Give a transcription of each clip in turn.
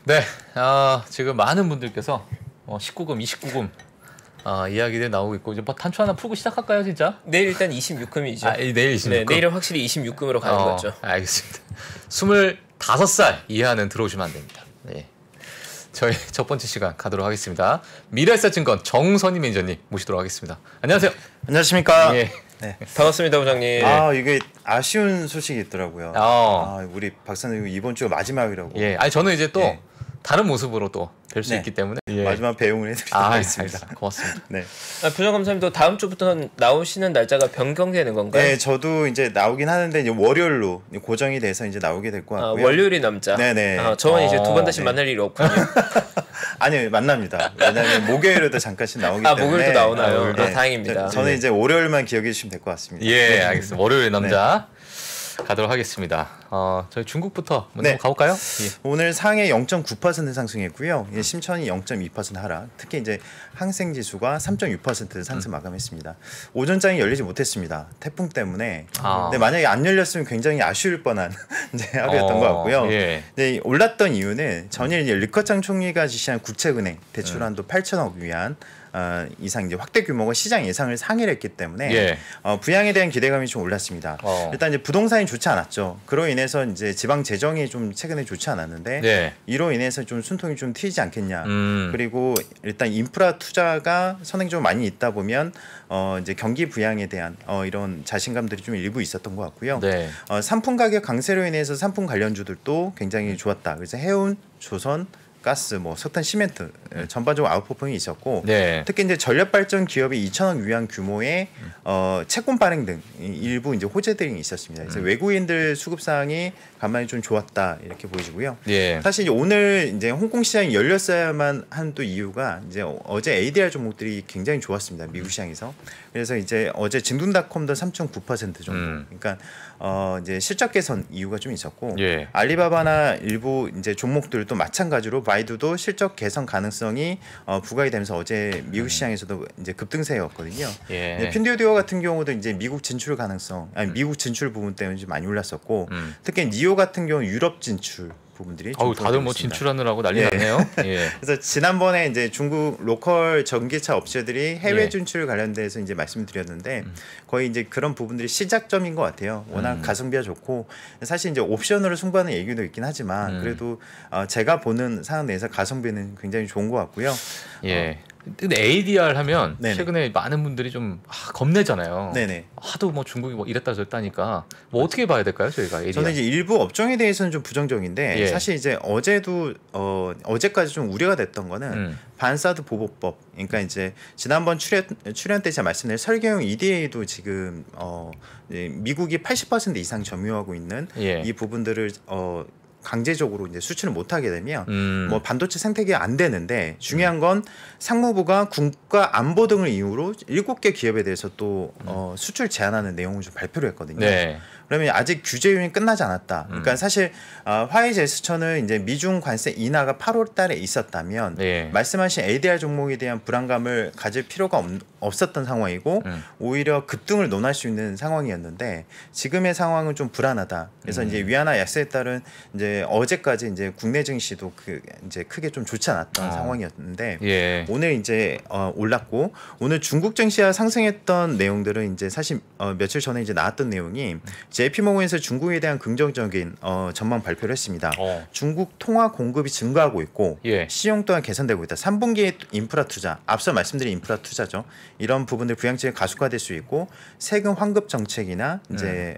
네, 지금 많은 분들께서 19금, 29금 이야기들 나오고 있고 이제 뭐 단추 하나 풀고 시작할까요, 진짜? 내일 일단 26금이죠. 내일 26금. 네, 내일은 확실히 26금으로 가는 거죠. 알겠습니다. 25살 이하는 들어오시면 안 됩니다. 네. 저희 첫 번째 시간 가도록 하겠습니다. 미래에셋증권 정선희 매니저님 모시도록 하겠습니다. 안녕하세요. 안녕하십니까. 예. 네. 반갑습니다, 부장님. 이게 아쉬운 소식이 있더라고요. 우리 박사님 이번 주가 마지막이라고. 예. 아니 저는 이제 또 다른 모습으로 또 뵐 수 있기 때문에 마지막 배웅을 해드리도록 하겠습니다. 고맙습니다. 네. 부장 감사님도 다음 주부터 나오시는 날짜가 변경되는 건가요? 네, 저도 이제 나오긴 하는데 이제 월요일로 고정이 돼서 이제 나오게 될 것 같고요. 월요일이 남자. 네네. 저는 이제 두 번 다시 만날 일이 없군요. 아니요, 만납니다. 왜냐하면 목요일에도 잠깐씩 나오기 때문에. 목요일도 나오나요? 네. 다행입니다. 저는 이제 월요일만 기억해 주시면 될 것 같습니다. 예, 알겠습니다. 월요일 남자 가도록 하겠습니다. 저희 중국부터 먼저 가볼까요? 예. 오늘 상해 0.9% 상승했고요. 심천이 0.2% 하락. 특히 이제 항생 지수가 3.6% 상승 마감했습니다. 오전장이 열리지 못했습니다. 태풍 때문에. 근데 만약에 안 열렸으면 굉장히 아쉬울 뻔한 이제 하루였던 것 같고요. 예. 네, 올랐던 이유는 전일 이제 리커창 총리가 지시한 구체은행 대출한도 8천억 위안 이상 이제 확대 규모가 시장 예상을 상회를 했기 때문에 부양에 대한 기대감이 좀 올랐습니다. 일단 이제 부동산이 좋지 않았죠. 그로 인해서 이제 지방 재정이 좀 최근에 좋지 않았는데 이로 인해서 좀 순통이 좀 튀지 않겠냐. 그리고 일단 인프라 투자가 선행적으로 많이 있다 보면 이제 경기 부양에 대한 이런 자신감들이 좀 일부 있었던 것 같고요. 상품 가격 강세로 인해서 상품 관련주들도 굉장히 좋았다. 그래서 해운, 조선 가스, 석탄, 시멘트 전반적으로 아웃퍼폼이 있었고 특히 이제 전력 발전 기업이 2천억 위안 규모의 채권 발행 등 일부 이제 호재들이 있었습니다. 그래서 외국인들 수급 사항이 간만에 좀 좋았다 이렇게 보이고요. 사실 이제 오늘 이제 홍콩 시장이 열렸어야만 한 또 이유가 이제 어제 ADR 종목들이 굉장히 좋았습니다. 미국 시장에서. 그래서 이제 어제 진둔닷컴도 3.9% 정도. 그러니까 이제 실적 개선 이유가 좀 있었고 알리바바나 일부 이제 종목들도 마찬가지로 바이두도 실적 개선 가능성이 부각이 되면서 어제 미국 시장에서도 이제 급등세였거든요. 핀듀디오 같은 경우도 이제 미국 진출 가능성, 미국 진출 부분 때문에 좀 많이 올랐었고 특히 니오 같은 경우 유럽 진출 부분들이 다들 진출하느라고 난리 났네요. 그래서 지난번에 이제 중국 로컬 전기차 업체들이 해외 진출 관련돼서 이제 말씀드렸는데 거의 이제 그런 부분들이 시작점인 것 같아요. 워낙 가성비가 좋고 사실 이제 옵션으로 승부하는 얘기도 있긴 하지만 그래도 제가 보는 상황 내에서 가성비는 굉장히 좋은 것 같고요. 근데 ADR 하면 최근에 많은 분들이 좀 겁내잖아요. 하도 중국이 이랬다 저랬다니까 어떻게 봐야 될까요, 저희가 ADR? 저는 이제 일부 업종에 대해서는 좀 부정적인데 사실 이제 어제도 어제까지 좀 우려가 됐던 거는 반사드 보호법. 그러니까 이제 지난번 출연 때 제가 말씀드린 설계용 EDA도 지금 미국이 80% 이상 점유하고 있는 이 부분들을 강제적으로 이제 수출을 못하게 되면 반도체 생태계가 안 되는데 중요한 건 상무부가 국가 안보 등을 이유로 7개 기업에 대해서 또 수출 제한하는 내용을 좀 발표를 했거든요. 그러면 아직 규제 요인이 끝나지 않았다. 그러니까 사실 화웨이 제스처는 이제 미중 관세 인하가 8월달에 있었다면 말씀하신 ADR 종목에 대한 불안감을 가질 필요가 없었던 상황이고 오히려 급등을 논할 수 있는 상황이었는데 지금의 상황은 좀 불안하다. 그래서 이제 위안화 약세에 따른 이제 어제까지 이제 국내 증시도 이제 크게 좀 좋지 않았던 상황이었는데 오늘 이제 올랐고 오늘 중국 증시가 상승했던 내용들은 이제 사실 며칠 전에 이제 나왔던 내용이 JP모건에서 중국에 대한 긍정적인 전망 발표를 했습니다. 중국 통화 공급이 증가하고 있고 시용 또한 개선되고 있다. 3분기에 인프라 투자, 앞서 말씀드린 인프라 투자죠. 이런 부분들 부양책이 가속화될 수 있고 세금 환급 정책이나 이제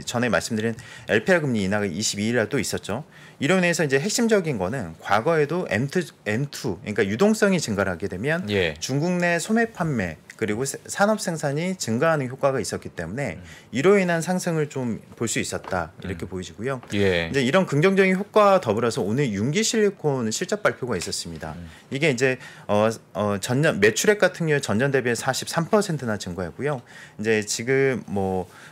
전에 말씀드린 LPR 금리 인하가 22일날 또 있었죠. 이로 인해서 이제 핵심적인 거는 과거에도 M2 그러니까 유동성이 증가를 하게 되면 중국 내 소매 판매 그리고 산업 생산이 증가하는 효과가 있었기 때문에 이로 인한 상승을 좀 볼 수 있었다 이렇게 보이시고요. 이제 이런 긍정적인 효과와 더불어서 오늘 융기실리콘 실적 발표가 있었습니다. 이게 이제 전년 매출액 같은 경우 전년 대비 43%나 증가했고요. 이제 지금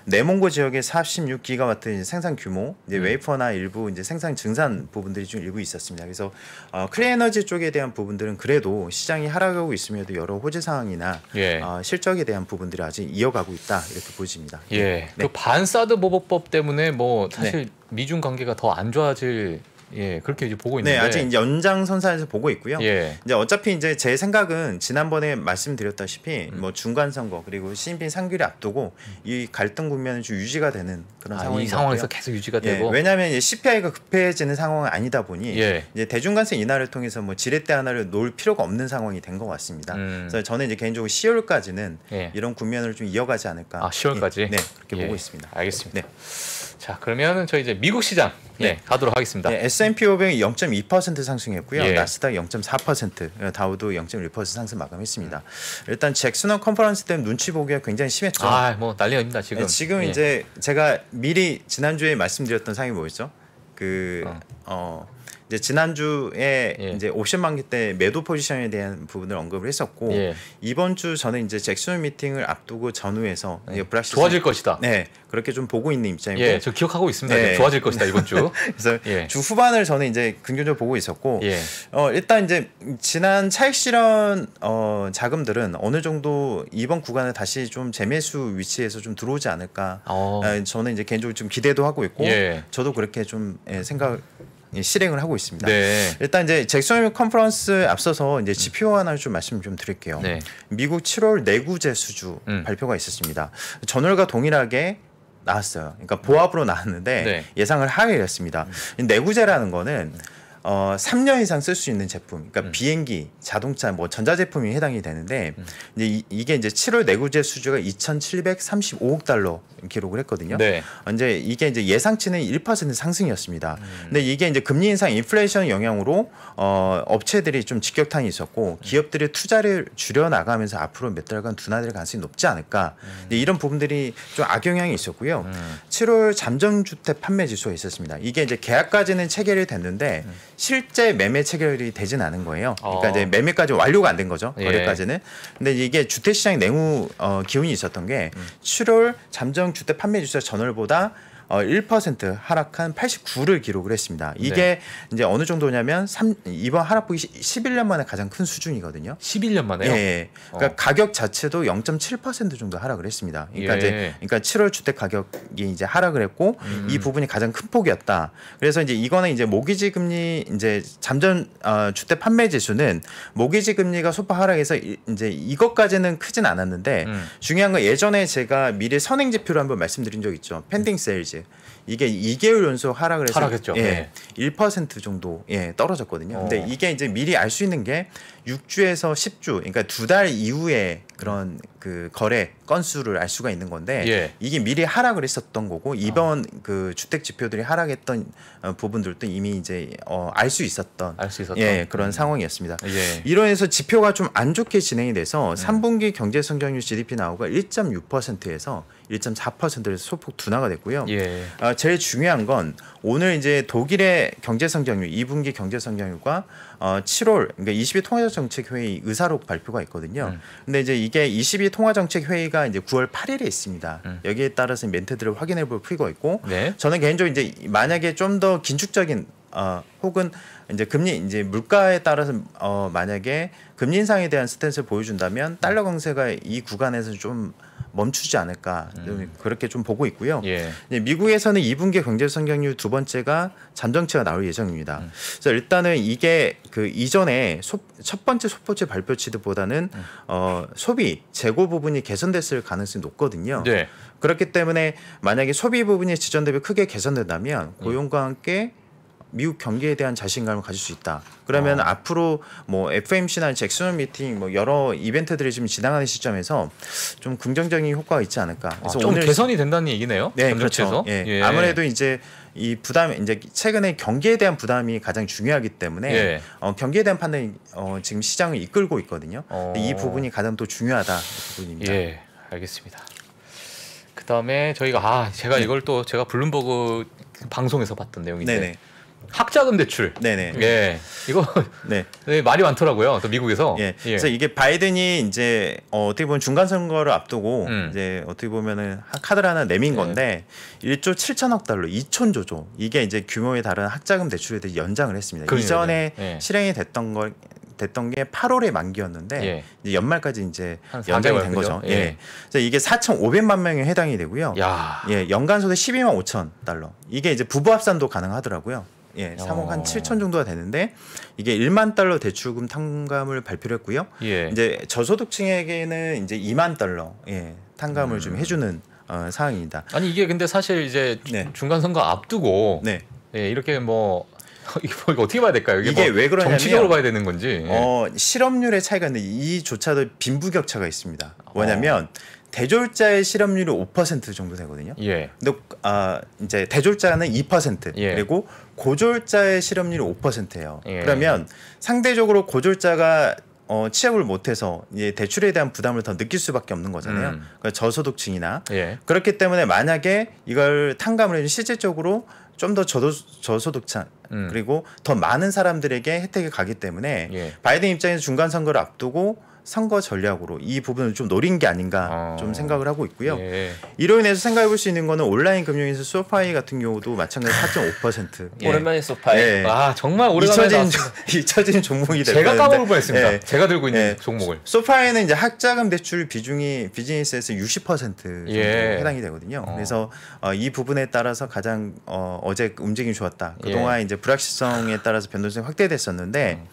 내몽고 지역의 46기가와트 생산 규모, 이제 웨이퍼나 일부 이제 생산 증산 부분들이 좀 일부 있었습니다. 그래서 클린에너지 쪽에 대한 부분들은 그래도 시장이 하락하고 있음에도 여러 호재 사항이나 실적에 대한 부분들이 아직 이어가고 있다 이렇게 보여집니다. 그 반사드 보호법 때문에 사실 미중 관계가 더 안 좋아질 예, 그렇게 이제 보고 있는데. 네, 아직 연장선상에서 보고 있고요. 예. 이제 어차피 이제 제 생각은 지난번에 말씀드렸다시피 뭐 중간 선거 그리고 시진핑 상기를 앞두고 이 갈등 국면은 좀 유지가 되는 그런 상황인 이 것 상황에서 같고요. 계속 유지가 예, 되고. 왜냐하면 이제 CPI가 급해지는 상황은 아니다 보니 예. 이제 대중관세 인하를 통해서 뭐 지렛대 하나를 놓을 필요가 없는 상황이 된 것 같습니다. 그래서 저는 이제 개인적으로 10월까지는 예. 이런 국면을 좀 이어가지 않을까. 10월까지. 네, 그렇게 예. 보고 있습니다. 알겠습니다. 네. 자, 그러면은 저희 이제 미국 시장 가도록 하겠습니다. 네, S&P 500이 0.2% 상승했고요. 예. 나스닥 0.4%, 다우도 0.1% 상승 마감했습니다. 일단 잭슨원 컨퍼런스 때문에 눈치 보기가 굉장히 심했죠. 뭐 난리가 납니다 지금. 네, 지금 예. 이제 제가 미리 지난주에 말씀드렸던 사항이 뭐였죠? 이제 지난주에 예. 이제 옵션 만기 때 매도 포지션에 대한 부분을 언급을 했었고 예. 이번 주 저는 이제 잭슨 미팅을 앞두고 전후에서 이제 브락시스 좋아질 것이다. 네, 그렇게 좀 보고 있는 입장이고. 예, 저 기억하고 있습니다. 네. 좋아질 것이다 이번 주. 그래서 예. 주 후반을 저는 이제 긍정적으로 보고 있었고, 예. 일단 이제 지난 차익 실현 자금들은 어느 정도 이번 구간에 다시 좀 재매수 위치에서 좀 들어오지 않을까. 저는 이제 개인적으로 좀 기대도 하고 있고, 예. 저도 그렇게 좀 생각. 실행을 하고 있습니다. 네. 일단 이제 잭슨 컨퍼런스 앞서서 이제 지표 하나 좀 말씀 좀 드릴게요. 네. 미국 7월 내구재 수주 발표가 있었습니다. 전월과 동일하게 나왔어요. 그러니까 보합으로 나왔는데 네. 예상을 하회를 했습니다. 내구재라는 거는 3년 이상 쓸 수 있는 제품, 그러니까 비행기, 자동차, 뭐 전자제품이 해당이 되는데 이제 이게 이제 7월 내구재 수주가 2,735억 달러 기록을 했거든요. 네. 이제 이게 이제 예상치는 1% 상승이었습니다. 근데 이게 이제 금리 인상, 인플레이션 영향으로 업체들이 좀 직격탄이 있었고 기업들이 투자를 줄여 나가면서 앞으로 몇 달간 둔화될 가능성이 높지 않을까. 이런 부분들이 좀 악영향이 있었고요. 7월 잠정주택 판매 지수가 있었습니다. 이게 이제 계약까지는 체결이 됐는데 실제 매매 체결이 되진 않은 거예요. 그러니까 이제 매매까지 완료가 안 된 거죠. 거래까지는. 근데 이게 주택시장 내부 기운이 있었던 게 7월 잠정 주택 판매 지수가 전월보다 1% 하락한 89를 기록을 했습니다. 이게 네. 이제 어느 정도냐면 이번 하락폭이 11년 만에 가장 큰 수준이거든요. 11년 만에요? 예. 그러니까 가격 자체도 0.7% 정도 하락을 했습니다. 그러니까 예. 이제 7월 주택 가격이 이제 하락을 했고 이 부분이 가장 큰 폭이었다. 그래서 이제 이거는 이제 모기지 금리 이제 잠정 주택 판매 지수는 모기지 금리가 소폭 하락해서 이제 이것까지는 크진 않았는데 중요한 건 예전에 제가 미래 선행 지표를 한번 말씀드린 적 있죠. 펜딩 세일즈. 이게 2개월 연속 하락을 해서 하락했죠. 네. 1% 정도 떨어졌거든요. 근데 이게 이제 미리 알 수 있는 게 6주에서 10주, 그러니까 2달 이후에 그런 그 거래 건수를 알 수가 있는 건데 예. 이게 미리 하락을 했었던 거고 이번 그 주택 지표들이 하락했던 부분들도 이미 이제 알 수 있었던 그런 상황이었습니다. 예. 이러해서 지표가 좀 안 좋게 진행이 돼서 3분기 경제 성장률 GDP 나오가 1.6%에서 1.4%에서 소폭 둔화가 됐고요. 예. 제일 중요한 건 오늘 이제 독일의 경제 성장률 2분기 경제 성장률과 7월 그러니까 22 통화정책회의 의사록 발표가 있거든요. 근데 이제 이게 22 통화정책회의가 이제 9월 8일에 있습니다. 여기에 따라서 멘트들을 확인해 볼 필요가 있고 네. 저는 개인적으로 이제 만약에 좀 더 긴축적인 혹은 이제 금리 이제 물가에 따라서 만약에 금리 인상에 대한 스탠스를 보여준다면 달러 강세가 이 구간에서 좀 멈추지 않을까 그렇게 좀 보고 있고요. 예. 미국에서는 2분기 경제 성장률 두 번째가 잠정치가 나올 예정입니다. 그래서 일단은 이게 그 이전에 첫 번째 소포체 발표치들보다는 소비 재고 부분이 개선됐을 가능성이 높거든요. 네. 그렇기 때문에 만약에 소비 부분이 지전 대비 크게 개선된다면 고용과 함께 미국 경기에 대한 자신감을 가질 수 있다. 그러면 앞으로 뭐 FMC나 잭슨 미팅 뭐 여러 이벤트들이 지금 진행하는 시점에서 좀 긍정적인 효과가 있지 않을까. 그래서 좀 오늘 개선이 된다는 얘기네요. 네, 잠정치에서. 그렇죠. 예. 예. 아무래도 이제 이 부담 이제 최근에 경기에 대한 부담이 가장 중요하기 때문에 예. 경기에 대한 판단이 지금 시장을 이끌고 있거든요. 근데 이 부분이 가장 또 중요하다 그 부분입니다. 예, 알겠습니다. 그다음에 저희가 제가 이걸 또 제가 블룸버그 방송에서 봤던 내용인데 네네. 학자금 대출. 네네. 예, 이거 네. 말이 많더라고요. 또 미국에서. 예. 그래서 이게 바이든이 이제 어떻게 보면 중간 선거를 앞두고 이제 어떻게 보면은 카드를 하나 내민 건데 1조 7천억 달러, 2천조죠. 이게 이제 규모에 다른 학자금 대출에 대해 연장을 했습니다. 그러네요. 이전에 실행이 됐던 게 8월에 만기였는데 이제 연말까지 이제 연장이 된 거죠. 예. 예. 그래서 이게 4,500만 명에 해당이 되고요. 야. 예, 연간 소득 12만 5천 달러. 이게 이제 부부 합산도 가능하더라고요. 3억 한 7천 정도가 되는데 이게 1만 달러 대출금 탕감을 발표를 했고요. 예. 이제 저소득층에게는 이제 2만 달러 탕감을 좀 해주는 사항입니다. 아니 이게 근데 사실 이제 네. 중간 선거 앞두고 네. 예, 이렇게 뭐 이거 어떻게 봐야 될까요? 이게 뭐 왜 그러냐면 정치적으로 봐야 되는 건지. 실업률의 차이가 있는데 이조차도 빈부격차가 있습니다. 뭐냐면 대졸자의 실업률이 5% 정도 되거든요. 예. 근데 이제 대졸자는 2% 예. 그리고 고졸자의 실업률이 5%예요. 예. 그러면 상대적으로 고졸자가 취업을 못해서 이제 대출에 대한 부담을 더 느낄 수밖에 없는 거잖아요. 그러니까 저소득층이나 예. 그렇기 때문에 만약에 이걸 탕감을 해주면 실질적으로 좀 더 저소득층 그리고 더 많은 사람들에게 혜택이 가기 때문에 예. 바이든 입장에서 중간 선거를 앞두고 선거 전략으로 이 부분을 좀 노린 게 아닌가 좀 생각을 하고 있고요. 예. 이로 인해서 생각해 볼 수 있는 거는 온라인 금융에서 소파이 같은 경우도 마찬가지 4.5%. 예. 오랜만에 소파에. 아 정말 오래간만에 잊혀진 종목이 됐는데 제가 까먹을 뻔했습니다. 예. 제가 들고 있는 예. 종목을. 소파에는 이제 학자금 대출 비중이 비즈니스에서 60% 정도 예. 해당이 되거든요. 그래서 이 부분에 따라서 가장 어제 움직임이 좋았다. 그동안 이제 불확실성에 따라서 변동성이 확대됐었는데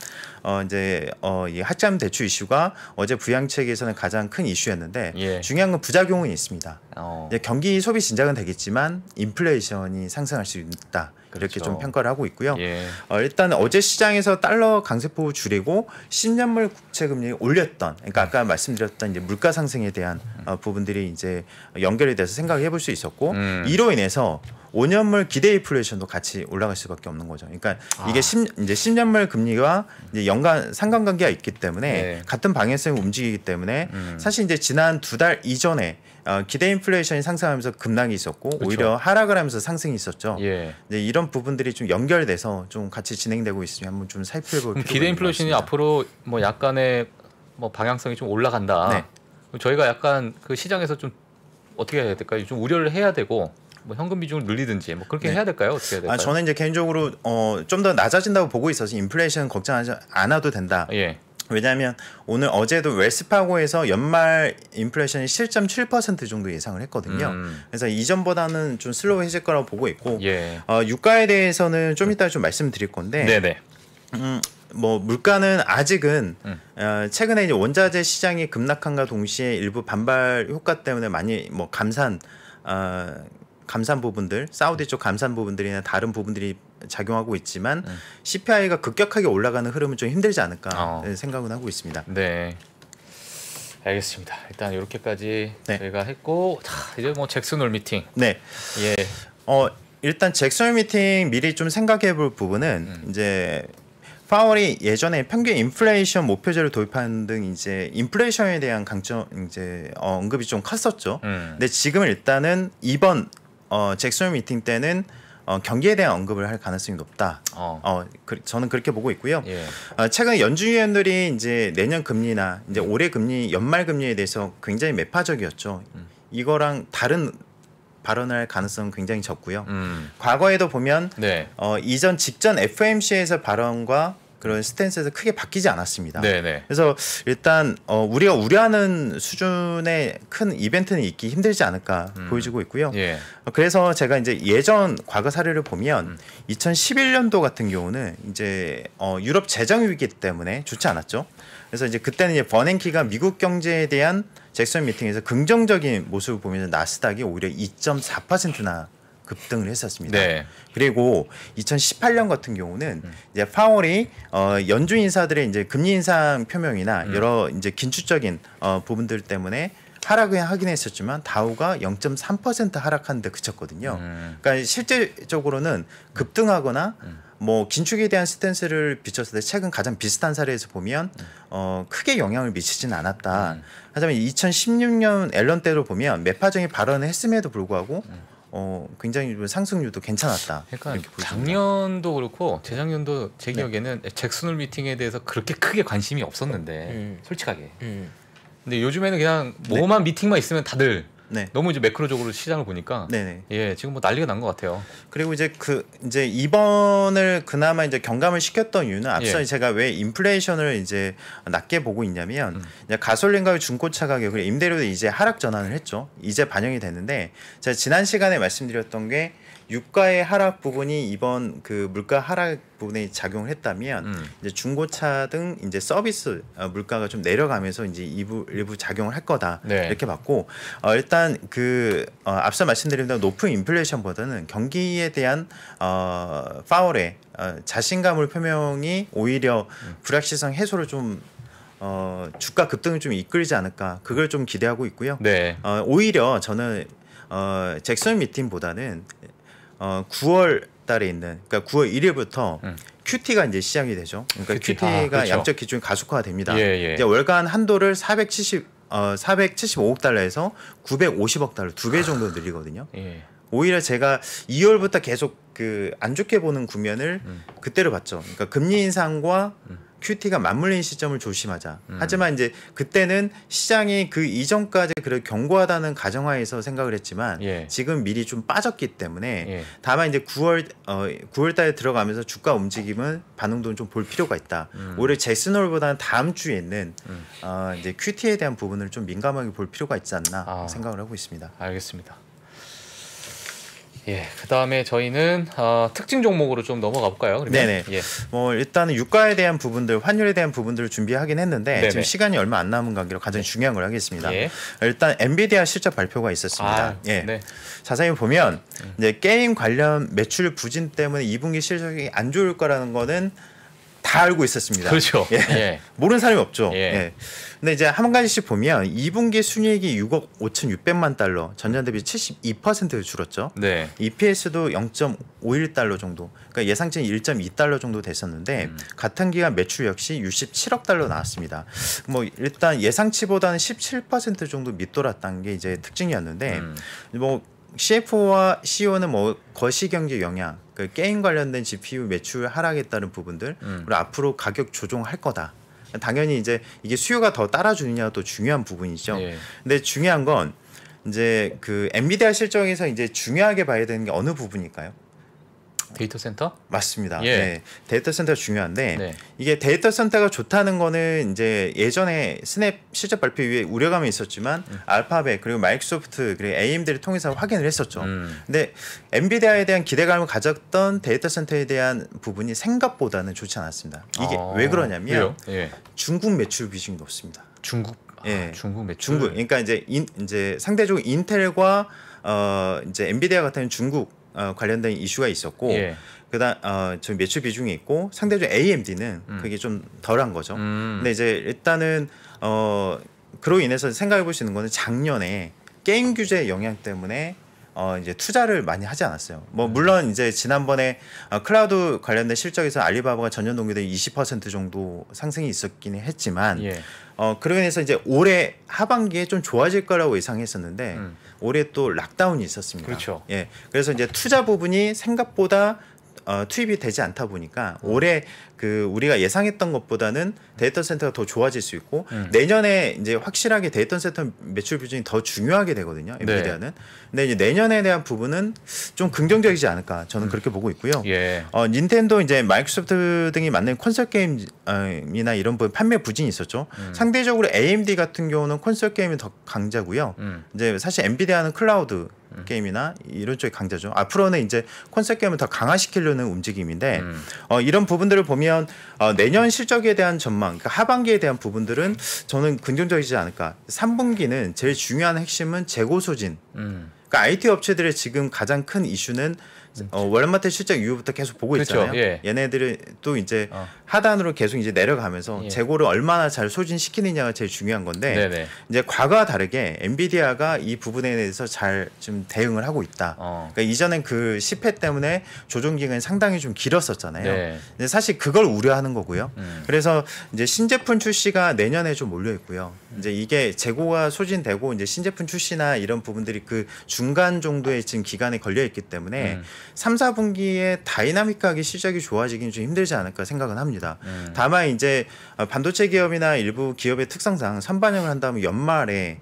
이제 이 학자금 대출 이슈가 어제 부양책에서는 가장 큰 이슈였는데 예. 중요한 건 부작용은 있습니다. 이제 경기 소비 진작은 되겠지만 인플레이션이 상승할 수 있다. 이렇게 그렇죠. 좀 평가를 하고 있고요. 예. 일단 어제 시장에서 달러 강세폭을 줄이고 10년물 국채 금리 올렸던, 그러니까 아까 말씀드렸던 이제 물가 상승에 대한 부분들이 이제 연결이 돼서 생각을 해볼 수 있었고 이로 인해서 5년물 기대 인플레이션도 같이 올라갈 수밖에 없는 거죠. 그러니까 이게 이제 10년물 금리가 이제 연간 상관관계가 있기 때문에 네. 같은 같은 방향성을 움직이기 때문에 사실 이제 지난 2달 이전에 기대 인플레이션이 상승하면서 급락이 있었고 그렇죠. 오히려 하락을 하면서 상승이 있었죠. 예. 이제 이런 부분들이 좀 연결돼서 좀 같이 진행되고 있으면 한번 좀 살펴볼 필요가 기대 인플레이션이 앞으로 뭐 약간의 뭐 방향성이 좀 올라간다. 네. 저희가 약간 그 시장에서 좀 어떻게 해야 될까요? 좀 우려를 해야 되고 뭐 현금 비중을 늘리든지 뭐 그렇게 네. 해야 될까요? 어떻게 해야 될까요? 저는 이제 개인적으로 좀 더 낮아진다고 보고 있어서 인플레이션 걱정하지 않아도 된다. 예. 왜냐하면 어제도 웰스파고에서 연말 인플레이션이 7.7% 정도 예상을 했거든요. 그래서 이전보다는 좀 슬로우해질 거라고 보고 있고 예. 유가에 대해서는 좀 이따 좀 말씀드릴 건데 네네. 뭐 물가는 아직은 최근에 이제 원자재 시장이 급락함과 동시에 일부 반발 효과 때문에 많이 뭐 감산 부분들, 사우디 쪽 감산 부분들이나 다른 부분들이 작용하고 있지만 CPI가 급격하게 올라가는 흐름은 좀 힘들지 않을까 생각은 하고 있습니다. 네. 알겠습니다. 일단 이렇게까지 네. 저희가 했고 이제 뭐 잭슨홀 미팅. 네. 예. 일단 잭슨 미팅 미리 좀 생각해 볼 부분은 이제 파월이 예전에 평균 인플레이션 목표제를 도입하는 등 이제 인플레이션에 대한 강점 이제 언급이 좀 컸었죠. 근데 지금은 일단은 이번 잭슨 미팅 때는 경기에 대한 언급을 할 가능성이 높다. 저는 그렇게 보고 있고요. 예. 최근 연준위원들이 이제 내년 금리나 이제 올해 금리, 연말 금리에 대해서 굉장히 매파적이었죠. 이거랑 다른 발언을 할 가능성은 굉장히 적고요. 과거에도 보면 네. 이전 직전 FOMC에서 발언과 그런 스탠스에서 크게 바뀌지 않았습니다. 네네. 그래서 일단 우리가 우려하는 수준의 큰 이벤트는 있기 힘들지 않을까 보여지고 있고요. 예. 그래서 제가 이제 예전 과거 사례를 보면 2011년도 같은 경우는 이제 유럽 재정 위기 때문에 좋지 않았죠. 그래서 이제 그때는 이제 버냉키가 미국 경제에 대한 잭슨 미팅에서 긍정적인 모습을 보면서 나스닥이 오히려 2.4%나 급등을 했었습니다. 네. 그리고 2018년 같은 경우는 이제 파월이 연준 인사들의 이제 금리 인상 표명이나 여러 이제 긴축적인 부분들 때문에 하락을 하긴 했었지만 다우가 0.3% 하락하는데 그쳤거든요. 그러니까 실질적으로는 급등하거나 뭐 긴축에 대한 스탠스를 비췄을 때 최근 가장 비슷한 사례에서 보면 크게 영향을 미치지는 않았다. 하지만 2016년 앨런 때로 보면 매파적인 발언을 했음에도 불구하고 굉장히 상승률도 괜찮았다. 그러니까 작년도 그렇고 재작년도 제 기억에는 잭슨홀 미팅에 대해서 그렇게 크게 관심이 없었는데 솔직하게. 근데 요즘에는 그냥 뭐만 미팅만 있으면 다들 너무 이제 매크로적으로 시장을 보니까 예 지금 뭐 난리가 난 것 같아요. 그리고 이제 이제 이번을 그나마 이제 경감을 시켰던 이유는 앞서 제가 왜 인플레이션을 이제 낮게 보고 있냐면 이제 가솔린과 중고차 가격 그리고 임대료도 이제 하락 전환을 했죠. 이제 반영이 됐는데 제가 지난 시간에 말씀드렸던 게 유가의 하락 부분이 이번 그 물가 하락 부분에 작용을 했다면 이제 중고차 등 이제 서비스 물가가 좀 내려가면서 이제 일부 작용을 할 거다 네. 이렇게 봤고 일단 그 앞서 말씀드린 대로 높은 인플레이션보다는 경기에 대한 파월의 자신감을 표명이 오히려 불확실성 해소를 좀 주가 급등을 좀 이끌지 않을까 그걸 좀 기대하고 있고요. 네. 오히려 저는 잭슨 미팅보다는 9월 달에 있는 그러니까 9월 1일부터 QT가 이제 시작이 되죠. 그러니까 QT가 그렇죠. 양적 기준이 가속화됩니다. 예. 이제 월간 한도를 475억 달러에서 950억 달러 2배 정도 늘리거든요. 예. 오히려 제가 2월부터 계속 그 안 좋게 보는 국면을 그때로 봤죠. 그러니까 금리 인상과 QT가 맞물리는 시점을 조심하자. 하지만 이제 그때는 시장이 그 이전까지 그래 견고하다는 가정하에서 생각을 했지만 예. 지금 미리 좀 빠졌기 때문에 예. 다만 이제 9월 달에 들어가면서 주가 움직임은 반응도 좀 볼 필요가 있다. 오히려 잭슨홀보다는 다음 주에 있는 이제 QT에 대한 부분을 좀 민감하게 볼 필요가 있지 않나 생각을 하고 있습니다. 알겠습니다. 예, 그 다음에 저희는 특징 종목으로 좀 넘어가 볼까요? 그러면? 네네. 예. 뭐 일단은 유가에 대한 부분들, 환율에 대한 부분들을 준비하긴 했는데 네네. 지금 시간이 얼마 안 남은 관계로 가장 중요한 걸 하겠습니다. 예. 일단 엔비디아 실적 발표가 있었습니다. 예. 네. 자세히 보면 이제 게임 관련 매출 부진 때문에 2분기 실적이 안 좋을 거라는 거는 다 알고 있었습니다. 그렇죠. 예. 예. 모르는 사람이 없죠. 예. 예. 근데 이제 한 가지씩 보면 2분기 순이익이 6억 5,600만 달러, 전년 대비 72% 줄었죠. 네. EPS도 0.51달러 정도, 그러니까 예상치는 1.2달러 정도 됐었는데 같은 기간 매출 역시 67억 달러 나왔습니다. 뭐 일단 예상치보다는 17% 정도 밑돌았다는 게 이제 특징이었는데 뭐 CFO와 CEO는 뭐 거시경제 영향, 그 게임 관련된 GPU 매출 하락에 따른 부분들, 그리고 앞으로 가격 조정할 거다. 당연히 이제 이게 수요가 더 따라주느냐도 중요한 부분이죠. 예. 근데 중요한 건 이제 그 엔비디아 실적에서 이제 중요하게 봐야 되는 게 어느 부분일까요? 데이터 센터? 맞습니다. 예. 네, 데이터 센터가 중요한데 네. 이게 데이터 센터가 좋다는 거는 이제 예전에 스냅 실적 발표 이후에 우려감이 있었지만 알파벳 그리고 마이크로소프트 그리고 AMD를 통해서 확인을 했었죠. 근데 엔비디아에 대한 기대감을 가졌던 데이터 센터에 대한 부분이 생각보다는 좋지 않았습니다. 이게 왜 그러냐면 예. 중국 매출 비중이 높습니다. 중국. 예. 중국 매출. 중국. 그러니까 이제 상대적으로 인텔과 이제 엔비디아 같은 중국 관련된 이슈가 있었고 예. 그다음 저 매출 비중이 있고 상대적으로 AMD는 그게 좀 덜한 거죠. 근데 이제 일단은 그로 인해서 생각해 볼 수 있는 거는 작년에 게임 규제 영향 때문에 이제 투자를 많이 하지 않았어요. 뭐 물론 이제 지난번에 클라우드 관련된 실적에서 알리바바가 전년 동기 대비 20% 정도 상승이 있었긴 했지만 예. 그로 인해서 이제 올해 하반기에 좀 좋아질 거라고 예상했었는데 올해 또 락다운이 있었습니다. 그렇죠. 예. 그래서 이제 투자 부분이 생각보다 투입이 되지 않다 보니까 올해 그 우리가 예상했던 것보다는 데이터 센터가 더 좋아질 수 있고 내년에 이제 확실하게 데이터 센터 매출 비중이 더 중요하게 되거든요. 엔비디아는. 근데 이제 내년에 대한 부분은 좀 긍정적이지 않을까 저는 그렇게 보고 있고요. 예. 닌텐도 이제 마이크로소프트 등이 만든 콘솔 게임이나 이런 부분 판매 부진이 있었죠. 상대적으로 AMD 같은 경우는 콘솔 게임이 더 강자고요. 이제 사실 엔비디아는 클라우드 게임이나 이런 쪽이 강자죠. 앞으로는 이제 콘솔 게임을 더 강화시키려는 움직임인데 이런 부분들을 보면 내년 실적에 대한 전망, 그러니까 하반기에 대한 부분들은 저는 긍정적이지 않을까. 3분기는 제일 중요한 핵심은 재고 소진. 그러니까 IT 업체들의 지금 가장 큰 이슈는 월마트 실적 이후부터 계속 보고 있잖아요. 그렇죠. 예. 얘네들이 또 이제 하단으로 계속 이제 내려가면서 예. 재고를 얼마나 잘 소진시키느냐가 제일 중요한 건데 네네. 이제 과거와 다르게 엔비디아가 이 부분에 대해서 잘 좀 대응을 하고 있다. 그러니까 이전엔 그 10회 때문에 조정 기간이 상당히 좀 길었었잖아요. 네. 근데 사실 그걸 우려하는 거고요. 그래서 이제 신제품 출시가 내년에 좀 몰려 있고요. 이제 이게 재고가 소진되고 이제 신제품 출시나 이런 부분들이 그 중간 정도의 지금 기간에 걸려 있기 때문에 3, 4분기에 다이나믹하게 실적이 좋아지기는 좀 힘들지 않을까 생각은 합니다. 다만 이제 반도체 기업이나 일부 기업의 특성상 선반영을 한다면 연말에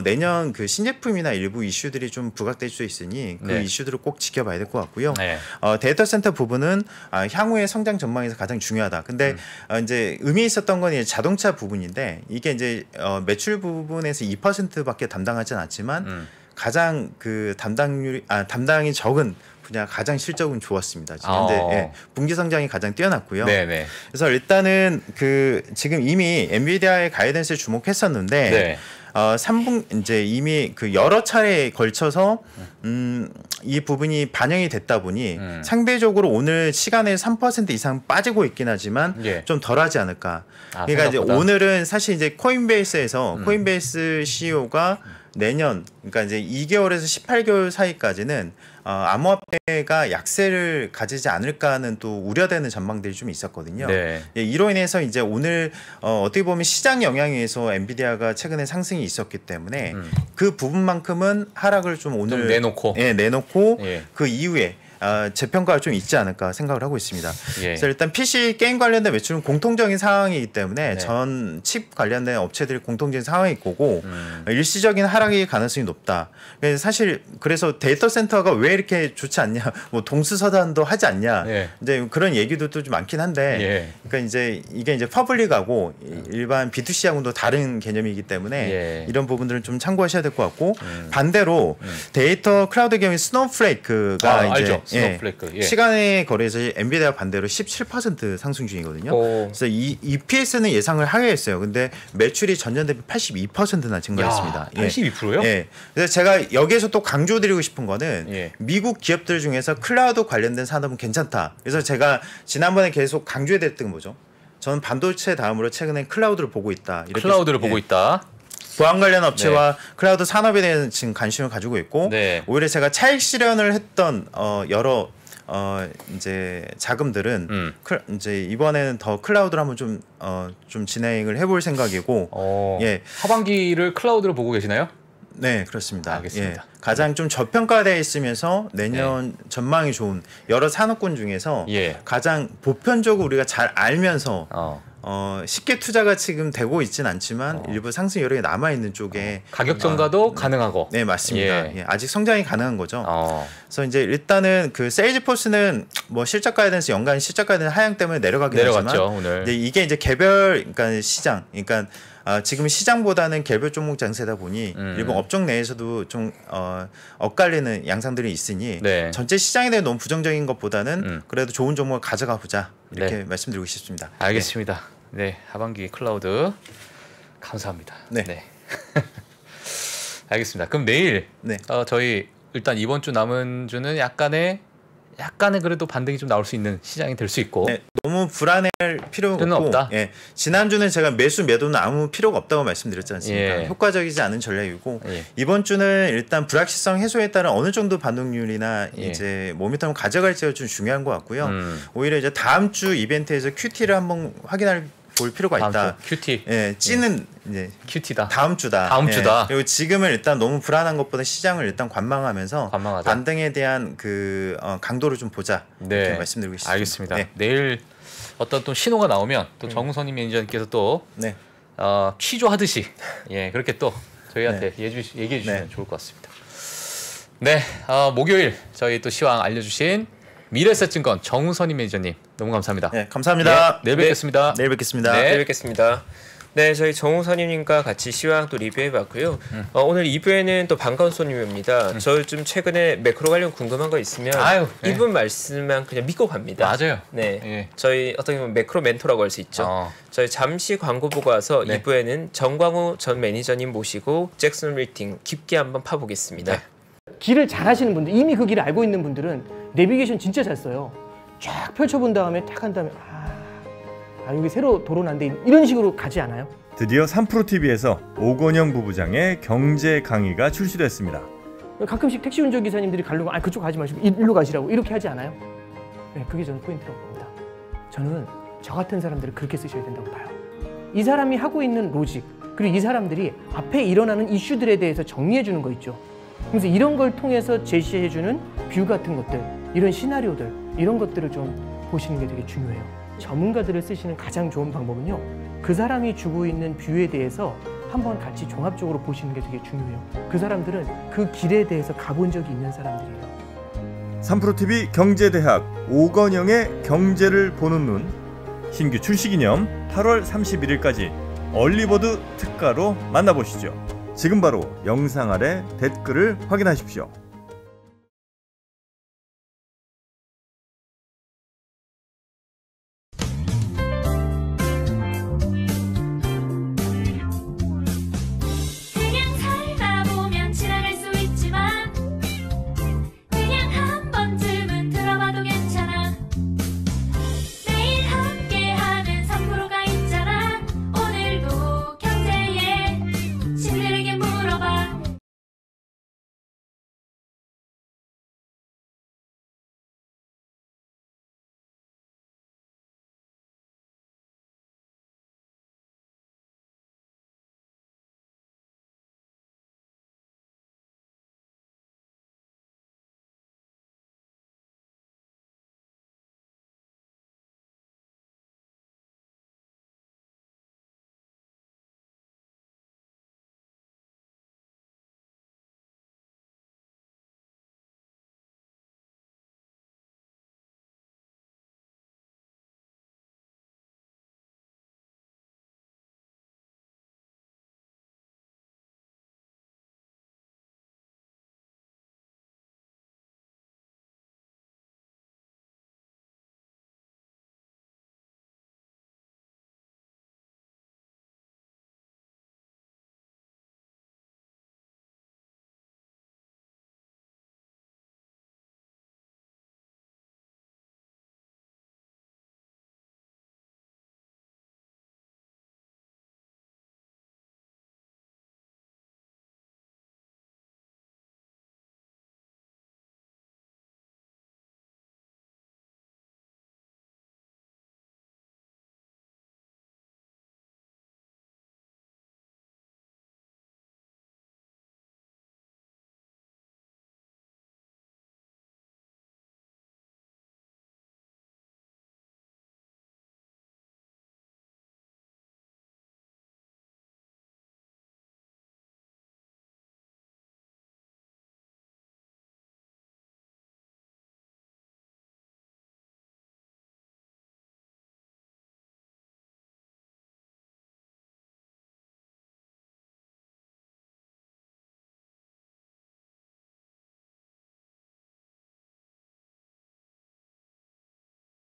내년 그 신제품이나 일부 이슈들이 좀 부각될 수 있으니 그 네. 이슈들을 꼭 지켜봐야 될 것 같고요. 네. 데이터 센터 부분은 향후의 성장 전망에서 가장 중요하다. 근데 이제 의미 있었던 건 이제 자동차 부분인데 이게 이제 매출 부분에서 2%밖에 담당하지는 않지만 가장 그 담당이 적은 분야 가장 실적은 좋았습니다. 지금 현재 예, 분기 성장이 가장 뛰어났고요. 네네. 그래서 일단은 그 지금 이미 엔비디아의 가이던스에 주목했었는데 네. 3분 이제 이미 그 여러 차례에 걸쳐서 이 부분이 반영이 됐다 보니 상대적으로 오늘 시간에 3% 이상 빠지고 있긴 하지만 예. 좀 덜하지 않을까. 그러니까 생각보다. 이제 오늘은 사실 이제 코인베이스에서 코인베이스 CEO가 내년 그러니까 이제 2개월에서 18개월 사이까지는 암호화폐가 약세를 가지지 않을까 하는 또 우려되는 전망들이 좀 있었거든요. 네. 예, 이로 인해서 이제 오늘 어떻게 보면 시장 영향에 의해서 엔비디아가 최근에 상승이 있었기 때문에 그 부분만큼은 하락을 좀 오늘 좀 내놓고 내놓고 예. 그 이후에 재평가가 좀 있지 않을까 생각을 하고 있습니다. 예. 그래서 일단 PC 게임 관련된 매출은 공통적인 상황이기 때문에 네. 전 칩 관련된 업체들이 공통적인 상황일 거고 일시적인 하락의 가능성이 높다. 사실 그래서 데이터 센터가 왜 이렇게 좋지 않냐, 뭐 동수서단도 하지 않냐, 예. 이제 그런 얘기도 좀 많긴 한데, 예. 그러니까 이제 이게 이제 퍼블릭하고 일반 B2C하고는 또 다른 개념이기 때문에 예. 이런 부분들은 좀 참고하셔야 될 것 같고 반대로 데이터 클라우드 기업인 스노우플레이크가 이제 알죠. 스노우플레이크. 예. 시간에 거래해서 엔비디아 반대로 17% 상승 중이거든요. 오. 그래서 이 EPS는 예상을 하게 했어요. 근데 매출이 전년 대비 82%나 증가했습니다. 82%요? 예. 그래서 제가 여기에서 또 강조드리고 싶은 거는 예. 미국 기업들 중에서 클라우드 관련된 산업은 괜찮다. 그래서 제가 지난번에 계속 강조해드렸던 건 뭐죠? 저는 반도체 다음으로 최근에 클라우드를 보고 있다. 이렇게 클라우드를 보고 있다. 보안 관련 업체와 클라우드 산업에 대한 지금 관심을 가지고 있고 네. 오히려 제가 차익 실현을 했던 여러 이제 자금들은 이제 이번에는 더 클라우드를 한번 좀 진행을 해볼 생각이고 예. 하반기를 클라우드로 보고 계시나요? 네, 그렇습니다. 알겠습니다. 예. 가장 좀 저평가되어 있으면서 내년 전망이 좋은 여러 산업군 중에서 예. 가장 보편적으로 우리가 잘 알면서 쉽게 투자가 지금 되고 있진 않지만 일부 상승 여력이 남아 있는 쪽에 가격 전가도 가능하고. 네, 맞습니다. 예. 예, 아직 성장이 가능한 거죠. 그래서 이제 일단은 그 세일즈포스는 뭐 실적 가이던스 연간 실적 가이던스 하향 때문에 내려가긴 하지만 오늘. 근데 이게 이제 개별 그러니까 시장 그러니까 지금 시장보다는 개별 종목 장세다 보니 일본 업종 내에서도 좀 엇갈리는 양상들이 있으니 네. 전체 시장에 대해 너무 부정적인 것보다는 그래도 좋은 종목을 가져가 보자 이렇게 말씀드리고 싶습니다. 알겠습니다. 네, 하반기 클라우드 감사합니다. 네. 알겠습니다. 그럼 내일 저희 일단 이번 주 남은 주는 약간의 그래도 반등이 좀 나올 수 있는 시장이 될 수 있고 너무 불안할 필요는 없다. 예. 지난주는 제가 매도는 아무 필요가 없다고 말씀드렸지 않습니까? 예. 효과적이지 않은 전략이고 예. 이번 주는 일단 불확실성 해소에 따른 어느 정도 반등률이나 이제 모멘텀을 가져갈지가 좀 중요한 것 같고요. 오히려 이제 다음 주 이벤트에서 QT를 한번 볼 필요가 있다. QT. 예, 찌는 이제 QT다. 다음 주다. 다음 주다. 그리고 지금은 일단 너무 불안한 것보다 시장을 일단 관망하면서 관망하자. 반등에 대한 그 강도를 좀 보자. 이렇게 말씀드리고 싶습니다. 알겠습니다. 내일 어떤 또 신호가 나오면 또 정선임 매니저님께서 또 취조하듯이 그렇게 또 저희한테 얘기해 주시면 좋을 것 같습니다. 네, 목요일 저희 또 시황 알려주신 미래에셋증권 정선임 매니저님 너무 감사합니다. 네, 감사합니다. 내일 뵙겠습니다. 내일 뵙겠습니다. 내일 뵙겠습니다. 네, 저희 정우선임님과 같이 시황 또 리뷰해봤고요. 오늘 2부에는 또 반가운 손님입니다. 저 좀 최근에 매크로 관련 궁금한 거 있으면 이분 말씀만 그냥 믿고 갑니다. 맞아요. 네, 저희 어떻게 보면 매크로 멘토라고 할 수 있죠. 저희 잠시 광고 보고 와서 2부에는 정광우 전 매니저님 모시고 잭슨 리팅 깊게 한번 파보겠습니다. 길을 잘 하시는 분들, 이미 그 길을 알고 있는 분들은 내비게이션 진짜 잘 써요. 쫙 펼쳐본 다음에 탁 한 다음에 여기 새로 도로 난데 이런 식으로 가지 않아요? 드디어 3프로TV에서 오건영 부부장의 경제 강의가 출시됐습니다. 가끔씩 택시 운전기사님들이 가려고 그쪽 가지 마시고 일로 가시라고 이렇게 하지 않아요? 네, 그게 저는 포인트라고 봅니다. 저는 저 같은 사람들을 그렇게 쓰셔야 된다고 봐요. 이 사람이 하고 있는 로직, 그리고 이 사람들이 앞에 일어나는 이슈들에 대해서 정리해 주는 거 있죠. 그래서 이런 걸 통해서 제시해 주는 뷰 같은 것들, 이런 시나리오들, 이런 것들을 좀 보시는 게 되게 중요해요. 전문가들을 쓰시는 가장 좋은 방법은요, 그 사람이 주고 있는 뷰에 대해서 한번 같이 종합적으로 보시는 게 되게 중요해요. 그 사람들은 그 길에 대해서 가본 적이 있는 사람들이에요. 3프로TV 경제대학 오건영의 경제를 보는 눈 신규 출시 기념 8월 31일까지 얼리버드 특가로 만나보시죠. 지금 바로 영상 아래 댓글을 확인하십시오.